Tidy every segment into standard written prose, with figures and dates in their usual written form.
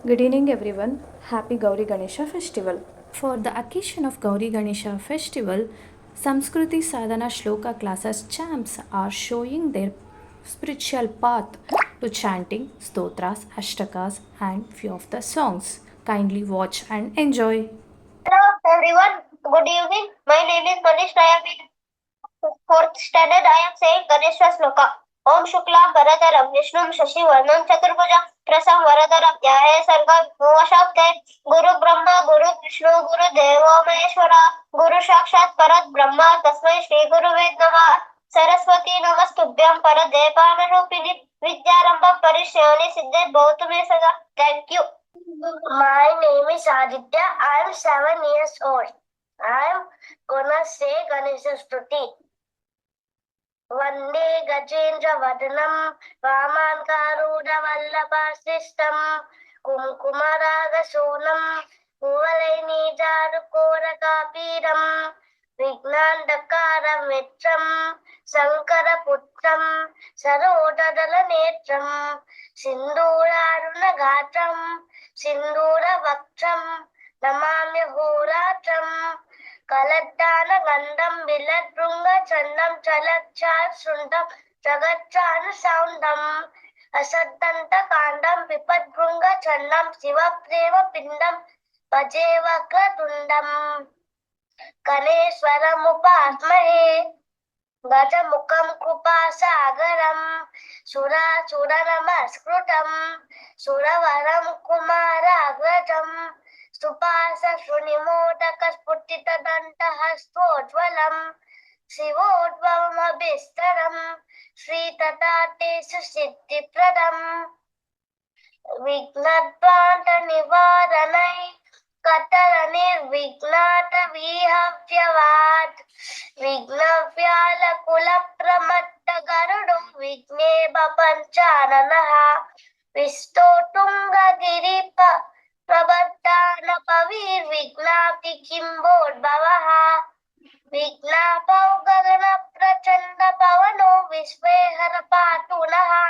Good evening, everyone. Happy Gauri Ganesha Festival. For the occasion of Gauri Ganesha Festival, Samskriti Sadhana Shloka classes champs are showing their spiritual path to chanting stotras, ashtakas, and few of the songs. Kindly watch and enjoy. Hello everyone, good evening. My name is Manish. I am in fourth standard. I am saying Ganesha Sloka. Om Shukla Bharadaram Vishnum Shashivarnam Chaturbhuja Prasam Varadaram Dhyaye Sarva Bhuvashankar Guru Brahma Guru Vishnu Guru Devo Maheshwara Guru Sakshat Parat Brahma Tasmai Shri Guru Ved Namah Saraswati Namastubhyam Paradepana Rupini Vidyarambha Parishyani Siddhe Bhautame Sada. Thank you. My name is Aditya. I am 7 years old. I am gonna say Ganesha Stuti. Vande Gajendra Vadanam Vamankaruda Vallabhasistam Kumkumaraga Sonam Kuvaleni Jarukora Kapiram Vignandakara Mitram Sankara Putram Sarodadala Netram Sinduraruna Gatram Sindura Vaktram Namamya Horatram Kaladana Gandam Viladrunga Chandam Chalachar Sundam Jagachana Soundam Asadanta Kandam Vipadrunga Chandam Siva Prema Pindam Pajeva Kratundam Kaneswara Mupatmahe Gajamukam Krupasagaram Sura Suranamaskrutam Suravaram Kumaragrajam Supasa Shunimodakasputita Dantahastvojalam Sivodvamabhistaram Sri Tatate Susiddhipradam Vignadvanta Nivaranai Katara Nirvignata Vihavyavat Vignavyala Kula Pramatta Garudu Vigneba Panchananaha Vistotunga Giripa Prabhattana Pavir Vignapti Kimbod Bavaha Vignapau Gagana Prachanda Pavano Visvehara Patunaha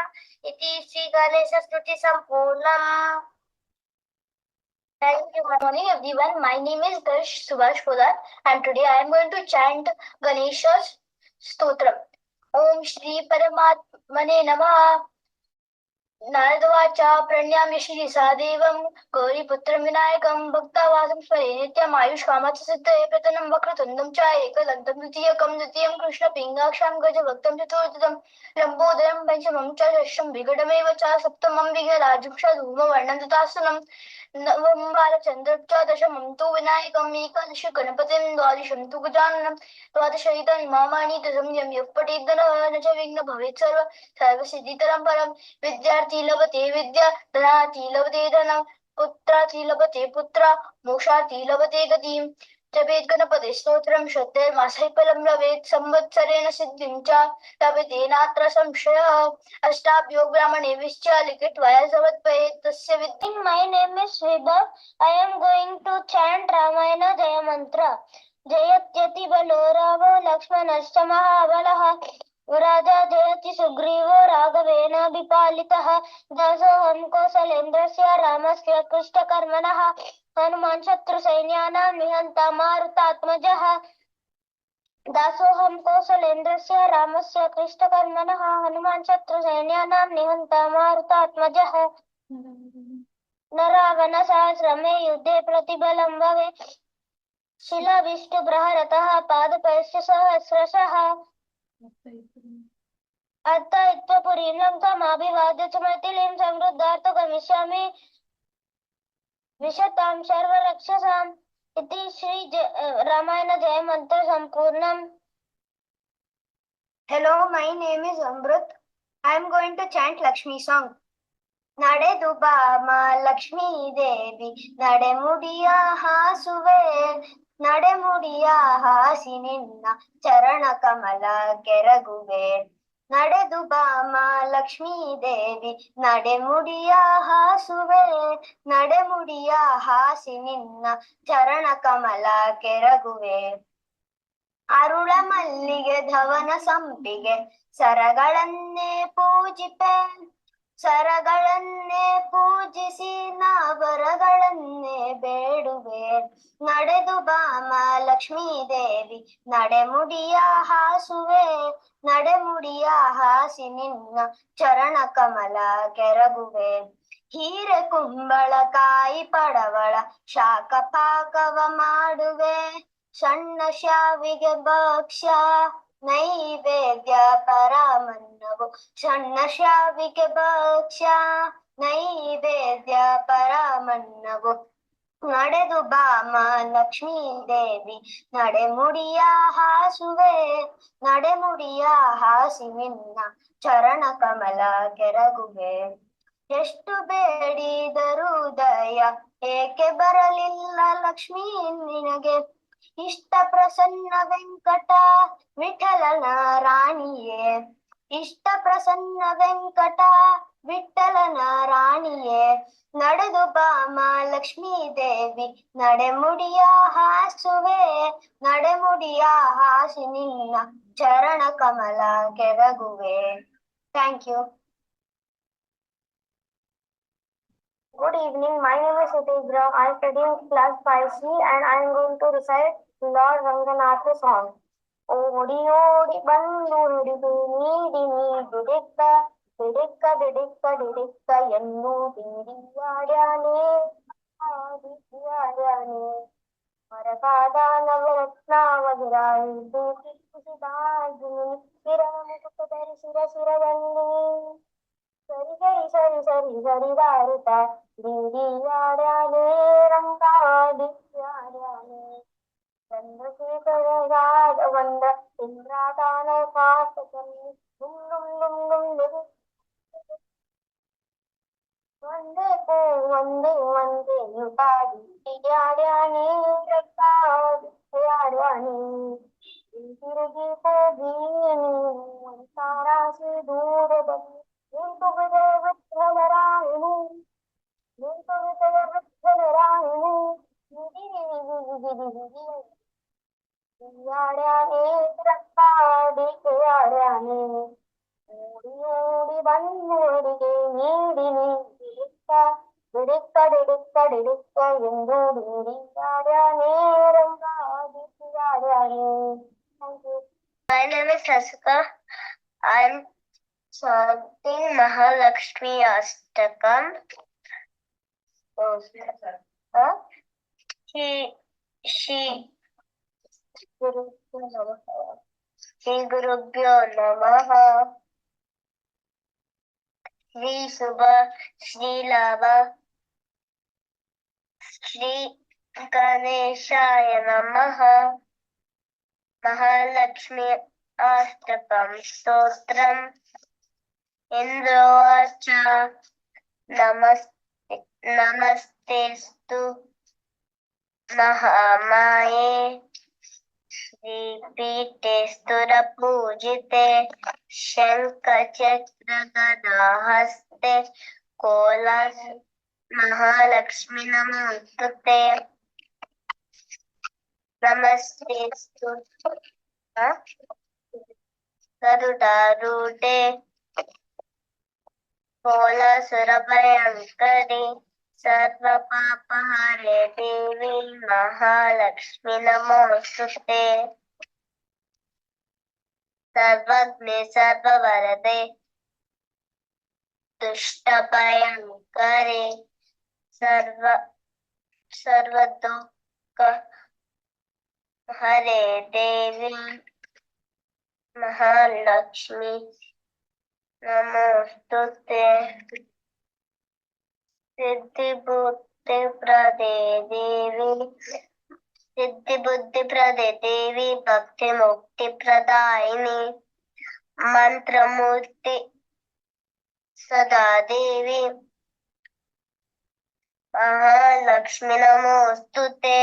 Iti Sri Ganesha Stuti Sampurnam. Thank you. Good morning, everyone. My name is Darsh Subhash Podar, and today I am going to chant Ganesha's Stotram. Om Shri Paramatmane Namaha. नारदवाचा प्रणयामि Shri सादेवं गौरीपुत्रं विनायकं भक्तावासं स्मरे नित्यम् आयुष्कामाच्च सिद्धये प्रतनं वक्रतुण्डं च एकदन्तं द्वितीयं कृष्णपिङ्गाक्षां गजभक्तं चतुर्थं लम्बोदरं पञ्चमं च षष्ठं विकटमेव च सप्तमं विघ्नराजं च धूमवर्णं तथास्तुनं नवमं बालचन्द्रं च दशमं तु विनायकम् एकादश गणपतिं द्वादशं तु गजाननं द्वादशैतानि मामानि दशं यः पठेत् न च विघ्न भवेत् सर्वसिद्धितरं परं विद्यार्थी लभते विद्या धनार्थी लभते धनं पुत्रार्थी लभते पुत्र मोक्षार्थी लभते गतिं जपेत् गणपते स्तोत्रं श्रद्धेर्मासैः फलं लभेत् संवत्सरेण सिद्धिं च लभते नात्र संशयः अष्टाभ्यो ब्राह्मणेभ्यश्च लिखित्वा समर्पयेत् तस्य विद्या. My name is Vibhav. I am going to chant Ramayana Jaya Mantra. जयत्यति बलो रावो लक्ष्मणश्च महाबलः राजा जयति सुग्रीवो राघवेन विपालितः दासोऽहं कौसलेन्द्रस्य रामस्य कृष्टकर्मणः हनुमान् शत्रुसैन्यानां निहन्ता मारुतात्मजः दासोऽहं कौसलेन्द्रस्य रामस्य कृष्टकर्मणः हनुमान् शत्रुसैन्यानां निहन्ता मारुतात्मजः न रावणसहस्रमे युद्धे प्रतिबलं भवेत् शिलाविष्टुप्रहरतः पादपयश्च सहस्रशः अर्थपुरीं लङ्कामभिवाद्य च मैथिलीं समृद्धार्थ गमिष्यामि विशतां सर्वरक्षसाम् इति श्री रामायण जय मंत्र संपूर्णम्. Hello, my name is Amrut. I am going to chant Lakshmi song. ನಡೆದು ಬಾಮ ಲಕ್ಷ್ಮೀ ದೇವಿ ನಡೆಮುಡಿಯ ಹಾಸುವೆ ನಡೆಮುಡಿಯ ಹಾಸಿ ನಿನ್ನ ಚರಣ ಕಮಲ ಕೆರಗುವೆ ನಡೆದು ಬಾಮ ಲಕ್ಷ್ಮೀ ದೇವಿ ನಡೆಮುಡಿಯ ಹಾಸುವೆ ನಡೆಮುಡಿಯ ಹಾಸಿ ನಿನ್ನ ಚರಣ ಕಮಲ ಕೆರಗುವೆ ಅರುಳ ಮಲ್ಲಿಗೆ ಧವನ ಸಂಪಿಗೆ ಸರಗಳನ್ನೇ ಪೂಜಿಪೆ ಸರಗಳನ್ನೇ ಪೂಜಿಸಿ ನಾವ ನಡೆದು ಬಾಮ ಲಕ್ಷ್ಮೀ ದೇವಿ ನಡೆಮುಡಿಯ ಹಾಸುವೆ, ನಡೆಮುಡಿಯ ಹಾಸಿ ನಿನ್ನ ಚರಣ ಕಮಲ ಕೆರಗುವೆ. ಹೀರೆ ಕುಂಬಳಕಾಯಿ ಪಡವಳ ಶಾಖ ಪಾಕವ ಮಾಡುವೆ, ಸಣ್ಣ ಶಾವಿಗೆ ಭಕ್ಷ್ಯ ನೈವೇದ್ಯ ಪರಮನ್ನವು, ಸಣ್ಣ ಶಾವಿಗೆ ಭಕ್ಷ್ಯ ನೈವೇದ್ಯ ಪರಮನ್ನವು. ನಡೆದು ಬಾಮ ಲಕ್ಷ್ಮೀ ದೇವಿ ನಡೆಮುಡಿಯ ಹಾಸುವೆ, ನಡೆಮುಡಿಯ ಹಾಸಿ ನಿನ್ನ ಚರಣ ಕಮಲ ಕೆರಗುವೆ. ಎಷ್ಟು ಬೇಡಿದರೂ ದಯ ಏಕೆ ಬರಲಿಲ್ಲ ಲಕ್ಷ್ಮೀ ನಿನಗೆ, ಇಷ್ಟ ಪ್ರಸನ್ನ ವೆಂಕಟ ವಿಠಲನ ರಾಣಿಯೇ, ಇಷ್ಟ ಪ್ರಸನ್ನ ವೆಂಕಟ ವಿಠಲನ ರಾಣಿಯೇ. ನಡೆದು ಬಾಮ ಲಕ್ಷ್ಮೀ ದೇವಿ ನಡೆಮುಡಿಯ ಹಾಸುವೆ, ನಡೆಮುಡಿಯ ಹಾಸಿ ನಿನ್ನ ಚರಣ ಕಮಲ ಕೆರಗುವೆ. Thank you. Good evening, my name is Sitendra. I am studying class 5C and I am going to recite Lord Ranganatha song. ಓಡಿ ಓಡಿ ಬಂದು ಹಿಡಿದು ನೀಡಿ ನೀಡಿಡಿಕ್ಕ ಬಿಡಿಕ್ಕ ಬಿಡಿಕ್ಕ ಬಿಡಿಕ್ಕ ಎನ್ನು ಬೀಡಿಯಾಡ್ಯಾನೆ ಆಡಿಯಾಡ್ಯಾನೆ. ಮರಕಾದ ನವರತ್ನಾವಗಿರಾಯಿ ದೂಕಿ ಕುಸಿದಾಗಿ ಕಿರಣ ಮುಕುಟ ಧರಿಸಿದ ಶಿರದಲ್ಲಿ ಸರಿ ಸರಿ ಸರಿ ಸರಿ ಸರಿದಾರುತ್ತ ಬೀಡಿಯಾಡ್ಯಾನೆ ರಂಗಾಡಿಯಾಡ್ಯಾನೆ. ಚಂದ್ರಶೇಖರಗಾದ ಬಂದ ಇಂದ್ರಾದಾನ ಕಾಟದಲ್ಲಿ ಡುಂ ಡುಂ ಡುಂ ಡುಂ ಡುಂ. ಒಂದೇ ಪೂ ಒಂದೇ ಒಂದೇ ಯುಗಾಡಿ ಆಡ್ಯಾನೆ ಆಡ್ಯಾನೆ. ತಿರುಗಿ ಹೋಗಿ ತಾರಾಸಿ ದೂರದಲ್ಲಿ ನಿಂತು ಬಿದೆ ವಿಠಲರಾಯನು, ನಿಂತು ಬಿದೆ ವಿಠಲರಾಯನು. ಆಡ್ಯಾನೆ ಆಡ್ಯಾನೆ. ಓಡಿ ಓಡಿ ಬಂದೋಡಿಗೆ ನೀಡಿ ನೀಡಿಡಿಕ್ಕ ಬಿಡಿಕ್ಕ ಡಿಡಿಕ್ಕ ಡಿಡಿಕ್ಕ ಎಂದು ಬೀಡಿಯಾಡ್ಯಾನೆ ರಂಗಾಡಿಯಾಡ್ಯಾನೆ. Thank you. My name is Rasika. I am chanting Mahalakshmi Ashtakam. Shri Gurubhyo Namaha. Shri Subha, Shri Lava, Shri Ganeshaya Namaha. Mahalakshmi Ashtakam Stotram Indrovacha Namastestu Mahamaye Shripite Pujite Shankachakra Gadahaste Kolas Mahalakshmi Namostute. Namastestu Garudarute Kola Surabhayankari Sarva Papahare Devi Mahalakshmi Namostute. Sarvagni Sarvavarade Dushtabhayankari Sarvadukka Hare Devi Mahalakshmi Namostute. Siddhi Buddhi Prade Devi Siddhi Buddhi Prade Devi Bhakti Mukti Pradayini Mantra Murti Sada Devi Mahalakshmi Namostute.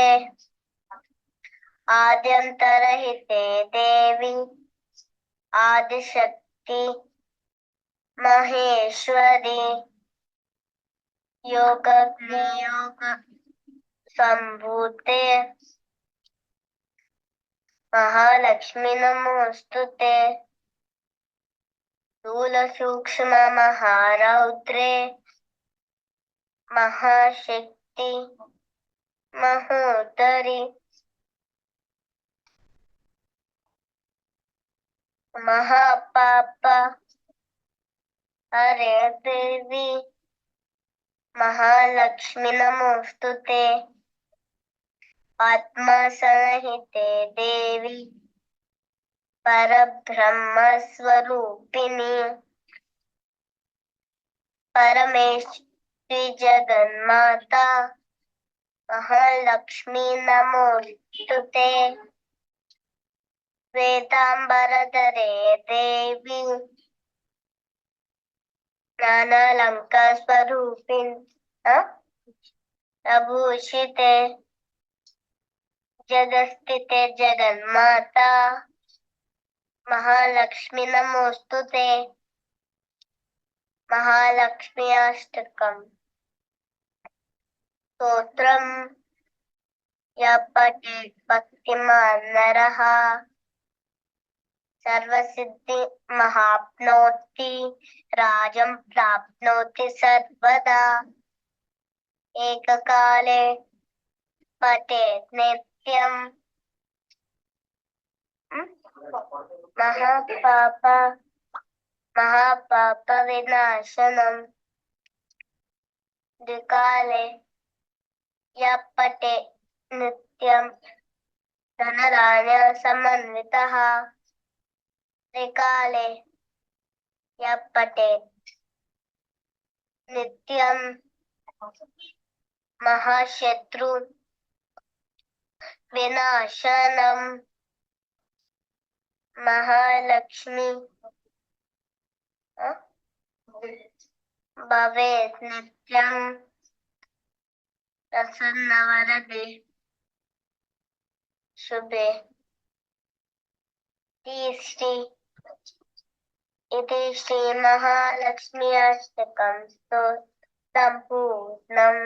Adyantarahite Devi Adishakti Maheshwari Yoga Yoga Sambhute Mahalakshmi Namostute. Stula Sukshma Maharaudre Mahashakti महोदरी महापाप हरे देवी महालक्ष्मी नमोस्तुते आत्मा संहिते देवी परब्रह्म स्वरूपिणी परमेश्वरी जगन्माता महालक्ष्मी नमोस्तुते वेदांबरधरे देवी ज्ञानालंकार स्वरूपिणी प्रभूषिते जगस्थिते जगन्माता महालक्ष्मी नमोस्तुते महालक्ष्मी अष्टकम् स्तोत्रम् यः पठेत् भक्तिमान् नरः सर्वसिद्धि महाप्नोति राजं प्राप्नोति सर्वदा एककाले पठेत् नित्यम् महापाप विनाशनम् द्विकाले यः पठेत् नित्यं धनधान्य समन्वितः त्रिकाले यः पठेत् नित्यं महाशत्रु विनाशनम् महालक्ष्मी भवेत् नित्यं प्रसन्नवरदे शुभे तीसरी इति श्री महालक्ष्मी अष्टकम् सम्पूर्णम्.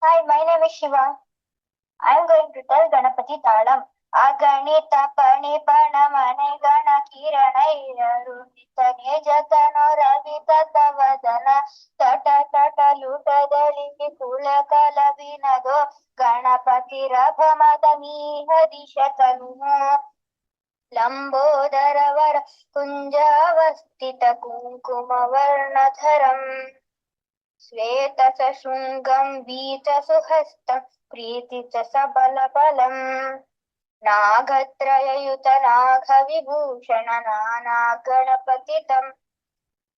Hi, my name is Shiva. I am going to tell Ganapati Talam. ಅಗಣಿತ ಪಣಿಪಣ ಮನೆ ಗಣ ಕಿರಣೈರರು ನಿತನೆ ಜತನೋ ರವಿತ ತವದನ ತಟ ತಟ ಲುಟದಲ್ಲಿ ಕುಲ ಕಲವಿನದೋ ಗಣಪತಿ ರಭಮದ ಮೀಹದಿಶತನು ಲಂಬೋದರವರ ಕುಂಜಾವಸ್ಥಿತ ಕುಂಕುಮ ವರ್ಣಧರಂ ಶ್ವೇತ ಶೃಂಗಂ ಬೀತ ಸುಹಸ್ತಂ ಪ್ರೀತಿ ಚ ಸಬಲ ಬಲಂ ನಾಗತ್ರಯಯುತ ನಾಗ ವಿಭೂಷಣ ನಾನಾ ಗಣಪತಿತಂ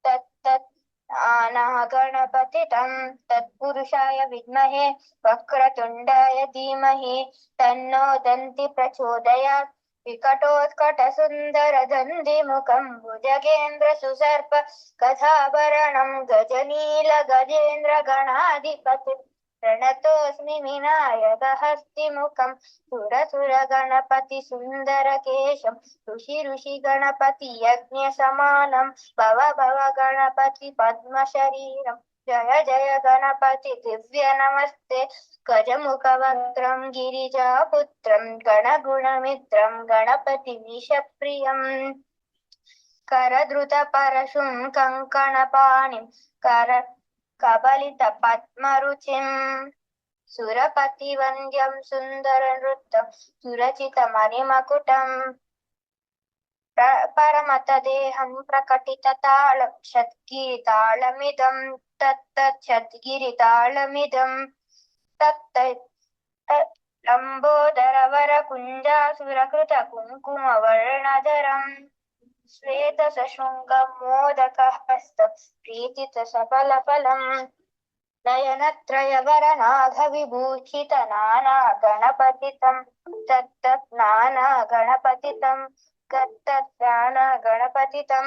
ತತ್ತತ್ ನಾನಾ ಗಣಪತಿತಂ ತತ್ಪುರುಷಾಯ ವಿದ್ಮಹೇ ವಕ್ರತುಂಡಾಯ ಧೀಮಹಿ ತನ್ನೋ ದಂತಿ ಪ್ರಚೋದಯಾತ್ ವಿಕಟೋತ್ಕಟ ಸುಂದರ ದಂದಿ ಮುಖಂ ಭುಜಗೇಂದ್ರ ಸುಸರ್ಪ ಕಥಾಭರಣಂ ಗಜನೀಲ ಗಜೇಂದ್ರ ಗಣಾಧಿಪತಿ ಪ್ರಣತೋಸ್ಮಿ ವಿನಾಯಕ ಹಸ್ತಿ ಮುಖಂ ಸುರ ಸುರ ಗಣಪತಿ ಸುಂದರ ಕೇಶಂ ಋಷಿ ಋಷಿ ಗಣಪತಿ ಯಜ್ಞ ಸಮಾನಂ ಭವ ಭವ ಗಣಪತಿ ಪದ್ಮ ಶರೀರಂ ಜಯ ಜಯ ಗಣಪತಿ ದಿವ್ಯ ನಮಸ್ತೆ ಗಜಮುಖ ವಕ್ತ್ರಂ ಗಿರಿಜಾಪುತ್ರಂ ಗಣಗುಣಮಿತ್ರಂ ಗಣಪತಿ ವಿಷಪ್ರಿಯಂ ಕರಧೃತ ಪರಶುಂ ಕಂಕಣಪಾಣಿಂ ಕರ ಕಬಲಿತ ಪದ್ಮರುಚಿಂ ಸುರಪತಿ ವಂದ್ಯಂ ಸುಂದರ ನೃತ್ಯಂ ಸುರಚಿತ ಮಣಿಮಕುಟಂ ಪರಮತ ದೇಹಂ ಪ್ರಕಟಿತ ತಾಳಂ ಷಟ್ಗಿರಿ ತಾಳಮಿದಂ ತತ್ತತ್ ಷಟ್ಗಿರಿ ತಾಳಮಿದಂ ತತ್ತತ್ ಲಂಬೋದರವರ ಕುಂಜಾಸುರಕೃತ ಕುಂಕುಮ ವರ್ಣಧರಂ ಶ್ವೇತ ಸಶೃಂಗ ಮೋದಕ ಹಸ್ತ ಪ್ರೀತಿತ ಸಫಲ ಫಲಂ ನಯನತ್ರಯವರ ನಾಗ ವಿಭೂಷಿತ ನಾನಾ ಗಣಪತಿತಂ ತತ್ತತ್ ನಾನಾ ಗಣಪತಿತಂ ಕತ್ತತ್ ನಾನಾ ಗಣಪತಿತಂ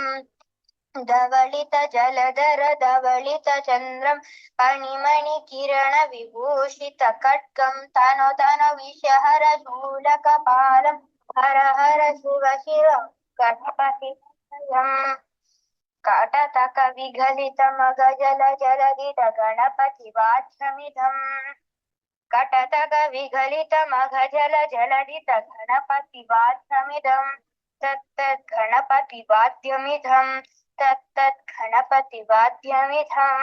ಧವಳಿತ ಜಲಧರ ಧವಳಿತ ಚಂದ್ರಂ ಪಣಿಮಣಿ ಕಿರಣ ವಿಭೂಷಿತ ಖಡ್ಗಂ ತನೋ ತನೋ ವಿಷಹರ ಶೂಲಕ ಪಾಲಂ ಹರ ಹರ ಶಿವ ಶಿವ ಗಣಪತಿ ಕಾಟತಕ ವಿಘಲಿತ ಮಗ ಜಲ ಜಲದಿತ ಗಣಪತಿ ವಾಚ್ಯಮಿದಂ ಕಟತಕ ವಿಘಲಿತ ಮಗ ಜಲ ಜಲದಿತ ಗಣಪತಿ ವಾಚ್ಯಮಿದಂ ತತ್ತತ್ ಗಣಪತಿ ವಾದ್ಯಮಿದಂ ತತ್ತತ್ ಗಣಪತಿ ವಾದ್ಯಮಿದಂ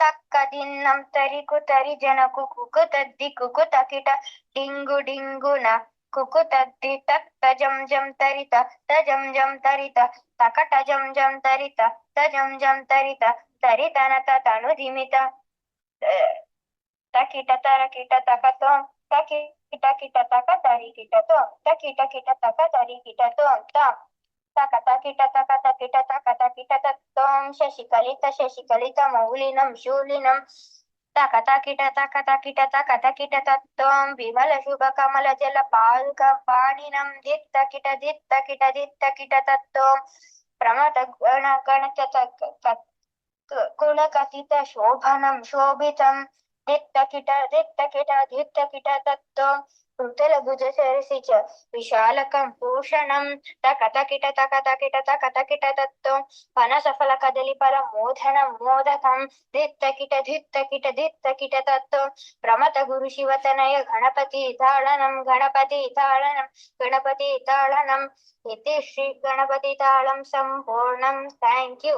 తక్క దిన్నం తరికు తరి జనకు కుకు తద్ది కుకు తకిట డింగు డింగున కుకు తద్ది తక్ తజం జం తరిత తజం జం తరిత తకట జం జం తరిత తజం జం తరిత తరితనత తను దిమిత తకిట తరకిట తకతో తకిట కిట తక తరికిటతో తకిట కిట తక తరికిటతో తక తకిట తక తకిట తక తకిట తత్వం శశికలిత మౌలినం శూలినం తక తకిట తక తకిట తక తకిట తత్వం విమల శుభ కమల జల పాల్క పాణినం దిత్తకిట దిత్తకిట దిత్తకిట తత్వం ప్రమద గణ గణత గుణకథిత శోభనం శోభితం దిత్తకిట తత్వం కృతల భుజ సరసి చ విశాలకం భూషణం తకతకిట తత్వం పనస ఫల కదలి పర మోదనం మోదకం దిత్తకిట తత్వం ప్రమత గురు శివతనయ గణపతి తాళనం ఇది శ్రీ గణపతి తాళం సంపూర్ణం. Thank you.